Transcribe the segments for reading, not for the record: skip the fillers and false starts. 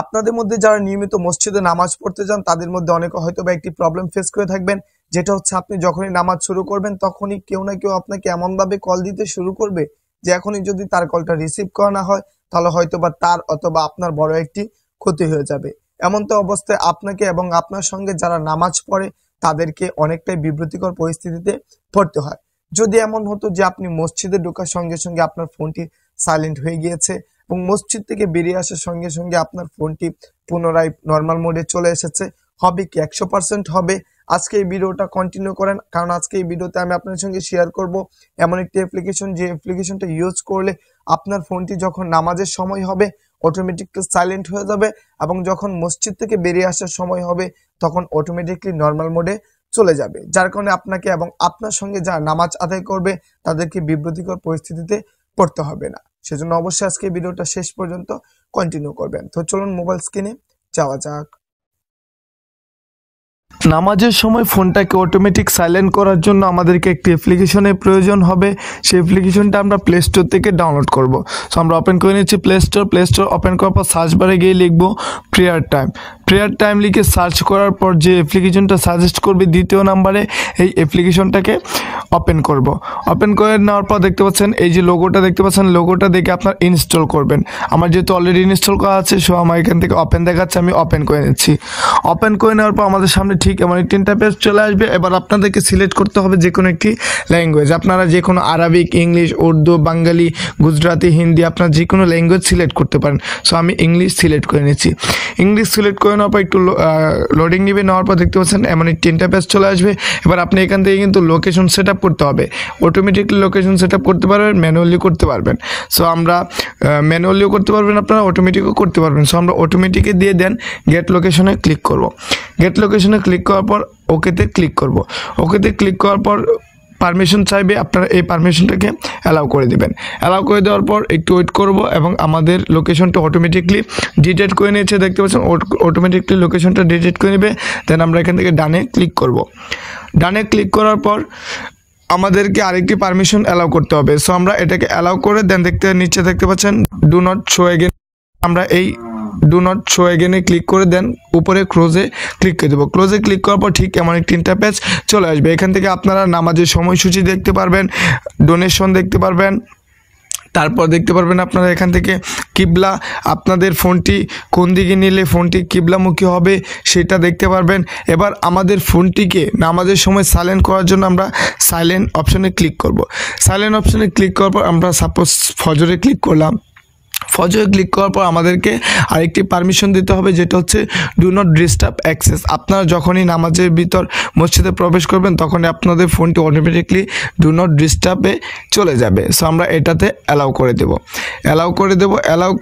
আপনাদের মধ্যে যারা নিয়মিত মসজিদে নামাজ পড়তে যান তাদের মধ্যে অনেকে হয়তো বা একটি প্রবলেম ফেস করে থাকবেন, যেটা হচ্ছে আপনি যখনই নামাজ শুরু করবেন তখনই কেউ না কেউ আপনাকে এমন ভাবে কল দিতে শুরু করবে যে এখনই যদি তার কলটা রিসিভ করা না হয় তাহলে হয়তো বা তার অথবা আপনার বড় একটি ক্ষতি হয়ে যাবে। এমন তো অবস্থায় আপনাকে এবং আপনার সঙ্গে যারা নামাজ পড়ে তাদেরকে অনেকটাই বিব্রতিকর পরিস্থিতিতে পড়তে হয়। যদি এমন হতো যে আপনি মসজিদে ঢোকার সঙ্গে সঙ্গে আপনার ফোনটি সাইলেন্ট হয়ে গিয়েছে এবং মসজিদ থেকে বেরিয়ে আসার সঙ্গে সঙ্গে আপনার ফোনটি পুনরায় নর্মাল মোডে চলে এসেছে, হবে কি? 100% হবে। আজকে এই ভিডিওটা কন্টিনিউ করেন, কারণ আজকে এই ভিডিওতে আমি আপনার সঙ্গে শেয়ার করব এমন একটি অ্যাপ্লিকেশন, যে অ্যাপ্লিকেশনটা ইউজ করলে আপনার ফোনটি যখন নামাজের সময় হবে অটোমেটিকলি সাইলেন্ট হয়ে যাবে এবং যখন মসজিদ থেকে বেরিয়ে আসার সময় হবে তখন অটোমেটিকলি নর্মাল মোডে চলে যাবে, যার কারণে আপনাকে এবং আপনার সঙ্গে যারা নামাজ আদায় করবে তাদেরকে বিব্রতিকর পরিস্থিতিতে পড়তে হবে না। সেজন্য অবশ্যই আজকে ভিডিওটা শেষ পর্যন্ত কন্টিনিউ করবেন। তো চলুন মোবাইল স্ক্রিনে যাওয়া যাক। নামাজের সময় ফোনটাকে অটোমেটিক সাইলেন্ট করার জন্য আমাদেরকে একটি অ্যাপ্লিকেশনের প্রয়োজন হবে। সেই অ্যাপ্লিকেশনটা আমরা প্লে স্টোর থেকে ডাউনলোড করব। সো আমরা ওপেন করে নিচ্ছি প্লে স্টোর ওপেন করার পর সার্চ বারে গিয়ে লিখব প্রেয়ার টাইম লিখে সার্চ করার পর যে অ্যাপ্লিকেশনটা সাজেস্ট করবে দ্বিতীয় নাম্বারে এই অ্যাপ্লিকেশনটাকে ওপেন করব। ওপেন করে নেওয়ার পর দেখতে পাচ্ছেন এই যে লোগোটা দেখতে পাচ্ছেন, লোগোটা দেখে আপনার ইনস্টল করবেন। আমার যেহেতু অলরেডি ইনস্টল করা আছে সো আমার এখান থেকে ওপেন দেখাচ্ছে, আমি ওপেন করে নিচ্ছি। ওপেন করে নেওয়ার পর আমাদের সামনে ঠিক এমন একটি ইন্টারফেস চলে আসবে। এবার আপনাদেরকে সিলেক্ট করতে হবে যে কোনো একটি ল্যাঙ্গুয়েজ, আপনারা যে কোনো আরবিক, ইংলিশ, উর্দু, বাঙালি, গুজরাটি, হিন্দি, আপনার যে কোনো ল্যাঙ্গুয়েজ সিলেক্ট করতে পারেন। সো আমি ইংলিশ সিলেক্ট করে নিচ্ছি। ইংলিশ সিলেক্ট করে নেওয়ার পর একটু লোডিং নিবে, নেওয়ার পর দেখতে পাচ্ছেন এমন একটি ইন্টারফেস চলে আসবে। এবার আপনি এখান থেকে কিন্তু লোকেশন সেট আপ করতে হবে। অটোমেটিকলি লোকেশন সেট আপ করতে পারবেন, ম্যানুয়ালি করতে পারবেন। সো আমরা ম্যানুয়ালিও করতে পারবেন, আপনারা অটোমেটিকও করতে পারবেন। সো আমরা অটোমেটিকে দিয়ে দেন গেট লোকেশনে ক্লিক করব। গেট লোকেশনে ক্লিক করার পর ওকেতে ক্লিক করব। ওকেতে ক্লিক করার পর পারমিশন চাইবে, আপনারা এই পারমিশনটাকে অ্যালাউ করে দেবেন। অ্যালাউ করে দেওয়ার পর একটু ওয়েট করব এবং আমাদের লোকেশনটা অটোমেটিকলি ডিটেক্ট করে নিয়েছে, দেখতে পাচ্ছেন অটোমেটিকলি লোকেশনটা ডিটেক্ট করে নেবে। দেন আমরা এখান থেকে ডানে ক্লিক করব। ডানে ক্লিক করার পর আমাদেরকে আরেকটি পারমিশন অ্যালাউ করতে হবে। সো আমরা এটাকে অ্যালাউ করে দেন নিচে দেখতে পাচ্ছেন ডু নট শো এগেন, আমরা এই ডু নট শো এগেনে ক্লিক করে দেন উপরে ক্লোজে ক্লিক করে দেবো। ক্লোজে ক্লিক করার পর ঠিক এমন একটি ইন্টারফেস চলে আসবে। এখান থেকে আপনারা নামাজের সময়সূচি দেখতে পারবেন, ডোনেশন দেখতে পারবেন, তারপর দেখতে পারবেন আপনারা এখান থেকে কিবলা, আপনাদের ফোনটি কোন দিকে নিলে ফোনটি কিবলামুখী হবে সেটা দেখতে পারবেন। এবার আমাদের ফোনটিকে নামাজের সময় সাইলেন্ট করার জন্য আমরা সাইলেন্ট অপশনে ক্লিক করব। সাইলেন্ট অপশনে ক্লিক করার পর আমরা সাপোজ ফজরে ক্লিক করলাম। ফজরে ক্লিক করার পর আমাদেরকে আরেকটি পারমিশন দিতে হবে, যেটা হচ্ছে ডু নট ডিস্টার্ব অ্যাক্সেস। আপনারা যখনই নামাজের ভিতর মসজিদে প্রবেশ করবেন তখনই আপনাদের ফোনটি অটোমেটিকলি ডু নট ডিস্টার্বে চলে যাবে। সো আমরা এটাতে অ্যালাউ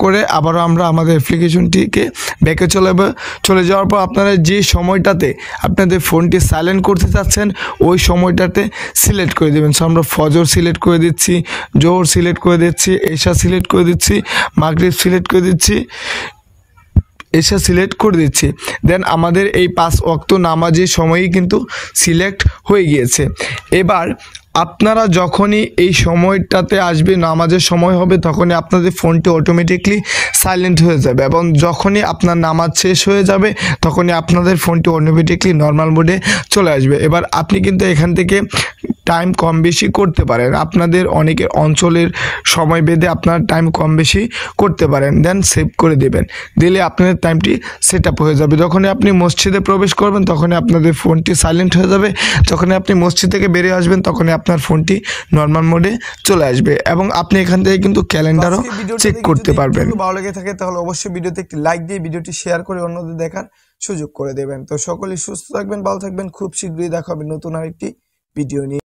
করে আবারও আমরা আমাদের অ্যাপ্লিকেশনটিকে ব্যাকে চলে যাওয়ার পর আপনারা যে সময়টাতে আপনাদের ফোনটি সাইলেন্ট করতে চাচ্ছেন ওই সময়টাতে সিলেক্ট করে দেবেন। সো আমরা ফজর সিলেক্ট করে দিচ্ছি, জোহর সিলেক্ট করে দিচ্ছি, এশা সিলেক্ট করে দিচ্ছি, মাগরিব সিলেক্ট করে দিচ্ছি, এশা সিলেক্ট করে দিচ্ছি। দেন আমাদের এই 5 ওয়াক্ত নামাজের সময়ই কিন্তু সিলেক্ট হয়ে গিয়েছে। এবার আপনারা যখনই এই সময়টাতে আসবে, নামাজের সময় হবে, তখনই আপনাদের ফোনটি অটোমেটিকলি সাইলেন্ট হয়ে যাবে এবং যখনই আপনার নামাজ শেষ হয়ে যাবে তখনই আপনাদের ফোনটি অটোমেটিকলি নর্মাল মোডে চলে আসবে। এবার আপনি কিন্তু এখান থেকে টাইম কম বেশি করতে পারেন, আপনাদের অনেকের অঞ্চলের সময় বেঁধে আপনার টাইম কম বেশি করতে পারেন। দেন সেভ করে দেবেন, দিলে আপনাদের টাইমটি সেট আপ হয়ে যাবে। যখনই আপনি মসজিদে প্রবেশ করবেন তখনই আপনাদের ফোনটি সাইলেন্ট হয়ে যাবে, যখনই আপনি মসজিদ থেকে বেরিয়ে আসবেন তখনই আপনার ফোনটি নর্মাল মোডে চলে আসবে এবং আপনি এখান থেকে কিন্তু ক্যালেন্ডারও চেক করতে পারবেন। ভালো লেগে থাকে তাহলে অবশ্যই ভিডিওতে একটি লাইক দিয়ে ভিডিওটি শেয়ার করে অন্যদের দেখার সুযোগ করে দেবেন। তো সকলেই সুস্থ থাকবেন, ভালো থাকবেন, খুব শীঘ্রই দেখা হবে নতুন আরেকটি ভিডিও নিয়ে।